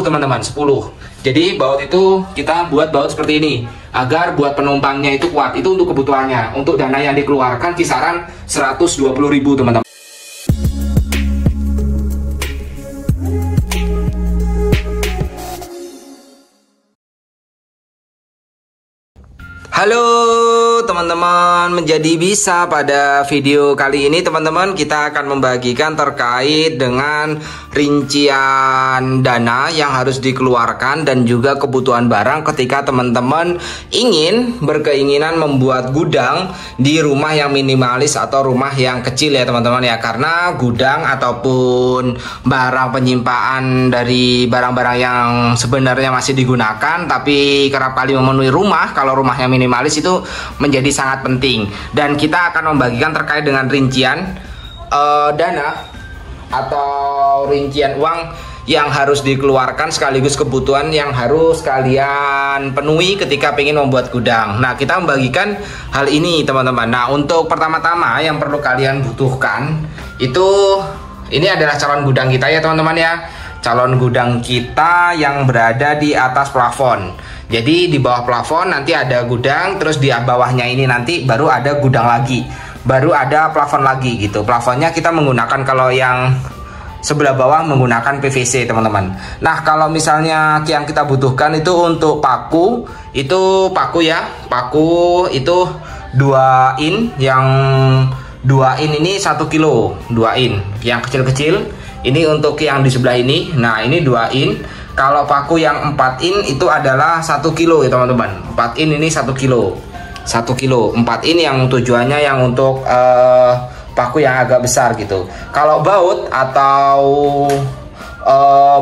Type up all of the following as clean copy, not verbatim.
10 teman-teman, 10. Jadi baut itu kita buat baut seperti ini agar buat penumpangnya itu kuat. Itu untuk kebutuhannya. Untuk dana yang dikeluarkan kisaran 120.000 teman-teman. Halo teman-teman, menjadi bisa pada video kali ini teman-teman kita akan membagikan terkait dengan rincian dana yang harus dikeluarkan dan juga kebutuhan barang ketika teman-teman ingin berkeinginan membuat gudang di rumah yang minimalis atau rumah yang kecil ya teman-teman ya. Karena gudang ataupun barang penyimpanan dari barang-barang yang sebenarnya masih digunakan tapi kerap kali memenuhi rumah, kalau rumahnya minimalis itu menjadi sangat penting. Dan kita akan membagikan terkait dengan rincian dana atau rincian uang yang harus dikeluarkan sekaligus kebutuhan yang harus kalian penuhi ketika ingin membuat gudang. Nah, kita membagikan hal ini teman-teman. Nah, untuk pertama-tama yang perlu kalian butuhkan itu, ini adalah calon gudang kita ya teman-teman ya. Calon gudang kita yang berada di atas plafon. Jadi di bawah plafon nanti ada gudang, terus di bawahnya ini nanti baru ada gudang lagi, baru ada plafon lagi gitu. Plafonnya kita menggunakan, kalau yang sebelah bawah menggunakan PVC teman-teman. Nah, kalau misalnya yang kita butuhkan itu untuk paku, itu paku ya, paku itu 2 in, yang 2 in ini 1 kilo, 2 in yang kecil-kecil. Ini untuk yang di sebelah ini. Nah, ini 2 in. Kalau paku yang 4 in itu adalah 1 kilo ya teman-teman. 4 in ini 1 kilo. 1 kilo. 4 in yang tujuannya yang untuk paku yang agak besar gitu. Kalau baut atau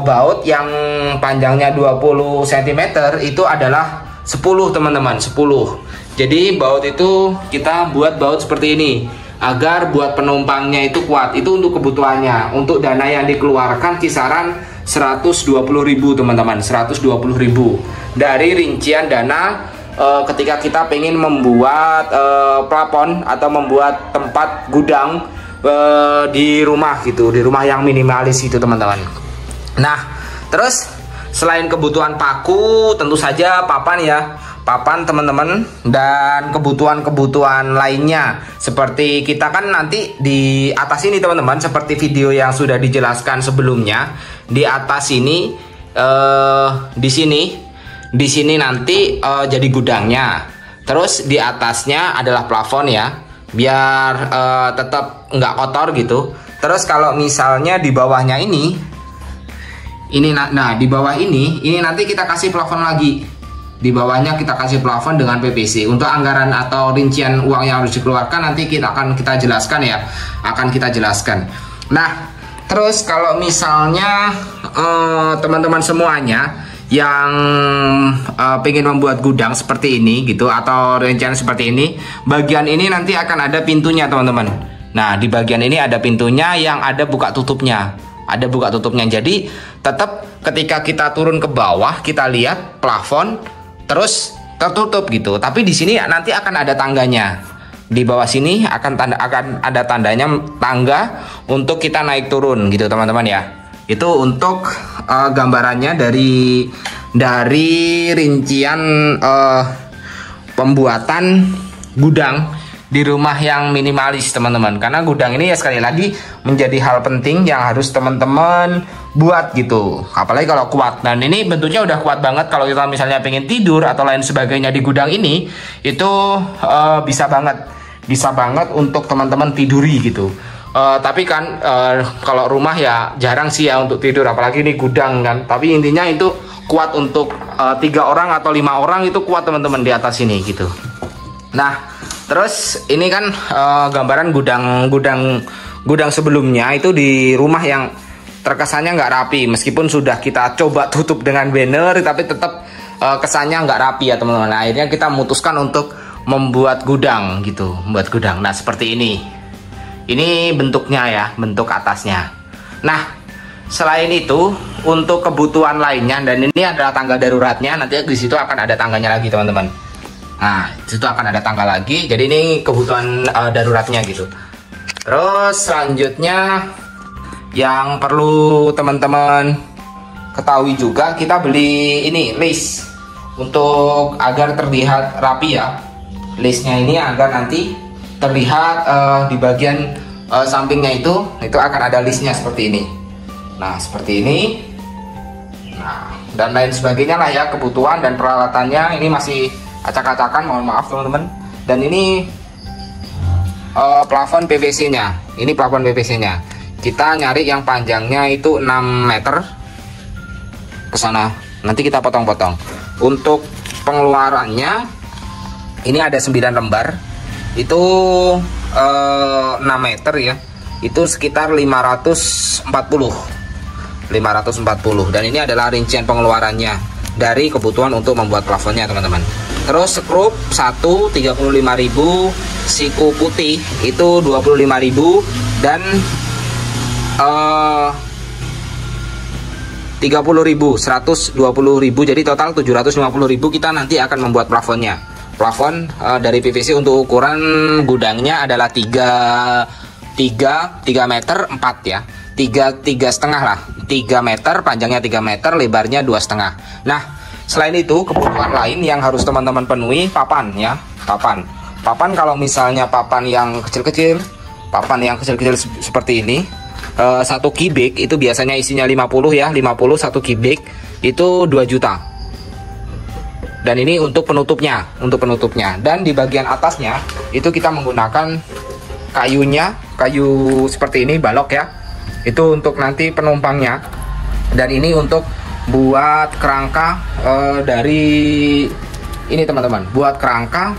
baut yang panjangnya 20 cm itu adalah 10 teman-teman, 10. Jadi baut itu kita buat baut seperti ini agar buat penumpangnya itu kuat. Itu untuk kebutuhannya. Untuk dana yang dikeluarkan kisaran 120.000 teman-teman, 120.000 dari rincian dana ketika kita pengen membuat plafon atau membuat tempat gudang di rumah gitu, di rumah yang minimalis itu teman-teman. Nah, terus selain kebutuhan paku, tentu saja papan ya, papan teman-teman, dan kebutuhan-kebutuhan lainnya seperti kita kan nanti di atas ini teman-teman, seperti video yang sudah dijelaskan sebelumnya, di atas ini di sini nanti jadi gudangnya, terus di atasnya adalah plafon ya, biar tetap nggak kotor gitu. Terus kalau misalnya di bawahnya ini nah di bawah ini nanti kita kasih plafon lagi. Di bawahnya kita kasih plafon dengan PVC. Untuk anggaran atau rincian uang yang harus dikeluarkan nanti akan kita jelaskan ya, akan kita jelaskan. Nah, terus kalau misalnya teman-teman semuanya yang pengen membuat gudang seperti ini gitu, atau rincian seperti ini, bagian ini nanti akan ada pintunya teman-teman. Nah, di bagian ini ada pintunya yang ada buka tutupnya, ada buka tutupnya. Jadi tetap ketika kita turun ke bawah kita lihat plafon terus tertutup gitu. Tapi di sini nanti akan ada tangganya. Di bawah sini akan ada tandanya tangga untuk kita naik turun gitu teman-teman ya. Itu untuk gambarannya dari rincian pembuatan gudang di rumah yang minimalis teman-teman. Karena gudang ini ya sekali lagi menjadi hal penting yang harus teman-teman buat gitu, apalagi kalau kuat. Dan ini bentuknya udah kuat banget. Kalau kita misalnya pengen tidur atau lain sebagainya di gudang ini, itu bisa banget untuk teman-teman tiduri gitu. Tapi kan kalau rumah ya jarang sih ya untuk tidur, apalagi ini gudang kan. Tapi intinya itu kuat untuk 3 orang atau 5 orang, itu kuat teman-teman di atas ini gitu. Nah, terus ini kan gambaran gudang sebelumnya itu di rumah yang terkesannya nggak rapi, meskipun sudah kita coba tutup dengan banner tapi tetap kesannya nggak rapi ya teman-teman. Nah, akhirnya kita memutuskan untuk membuat gudang gitu, membuat gudang. Nah, seperti ini bentuknya ya, bentuk atasnya. Nah, selain itu untuk kebutuhan lainnya, dan ini adalah tangga daruratnya, nanti di situ akan ada tangganya lagi teman-teman. Nah, di situ akan ada tangga lagi. Jadi ini kebutuhan daruratnya gitu. Terus selanjutnya yang perlu teman-teman ketahui juga, kita beli ini list untuk agar terlihat rapi ya. Listnya ini agar nanti terlihat di bagian sampingnya itu akan ada listnya seperti ini. Nah seperti ini. Nah dan lain sebagainya lah ya, kebutuhan dan peralatannya ini masih acak-acakan, mohon maaf teman-teman. Dan ini plafon PVC nya, ini plafon PVC nya kita nyari yang panjangnya itu 6 meter ke sana, nanti kita potong-potong. Untuk pengeluarannya ini ada 9 lembar, itu 6 meter ya, itu sekitar 540. Dan ini adalah rincian pengeluarannya dari kebutuhan untuk membuat plafonnya teman-teman. Terus skrup 1 35.000, siku putih itu 25.000, dan 30.000 120.000, jadi total 750.000 kita nanti akan membuat plafonnya. Plafon dari PVC untuk ukuran gudangnya adalah 3 meter 4 ya, 3,5 lah, 3 meter, panjangnya 3 meter, lebarnya 2,5. Nah selain itu kebutuhan lain yang harus teman-teman penuhi, papan ya, papan kalau misalnya papan yang kecil-kecil seperti ini, 1 kubik itu biasanya isinya 50 ya, 50 1 kubik itu 2 juta. Dan ini untuk penutupnya, dan di bagian atasnya itu kita menggunakan kayu seperti ini, balok ya, itu untuk nanti penumpangnya. Dan ini untuk buat kerangka dari ini teman-teman, buat kerangka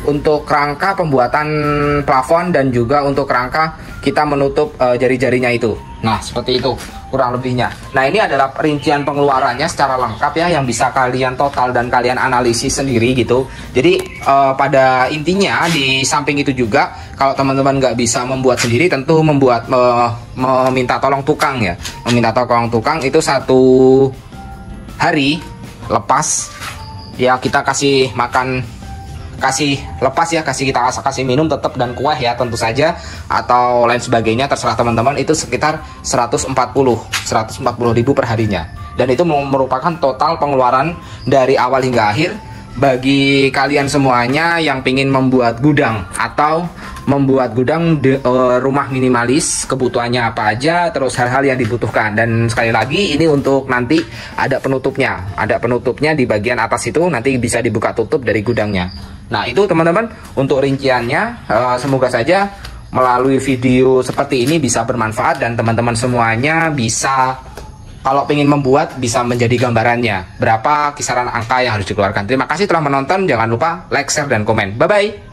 untuk kerangka pembuatan plafon, dan juga untuk kerangka kita menutup jari-jarinya itu. Nah seperti itu kurang lebihnya. Nah ini adalah rincian pengeluarannya secara lengkap ya, yang bisa kalian total dan kalian analisis sendiri gitu. Jadi pada intinya di samping itu juga, kalau teman-teman nggak bisa membuat sendiri, tentu meminta tolong tukang ya. Meminta tolong tukang itu 1 hari lepas ya, kita kasih makan, kasih lepas ya, kita kasih minum tetap dan kuah ya tentu saja, atau lain sebagainya terserah teman-teman. Itu sekitar 140.000 per harinya, dan itu merupakan total pengeluaran dari awal hingga akhir bagi kalian semuanya yang ingin membuat gudang atau membuat gudang rumah minimalis. Kebutuhannya apa aja, terus hal-hal yang dibutuhkan. Dan sekali lagi ini untuk nanti ada penutupnya di bagian atas itu, nanti bisa dibuka tutup dari gudangnya. Nah itu teman-teman untuk rinciannya. Semoga saja melalui video seperti ini bisa bermanfaat, dan teman-teman semuanya bisa, kalau pengen membuat, bisa menjadi gambarannya berapa kisaran angka yang harus dikeluarkan. Terima kasih telah menonton, jangan lupa like, share, dan komen. Bye bye.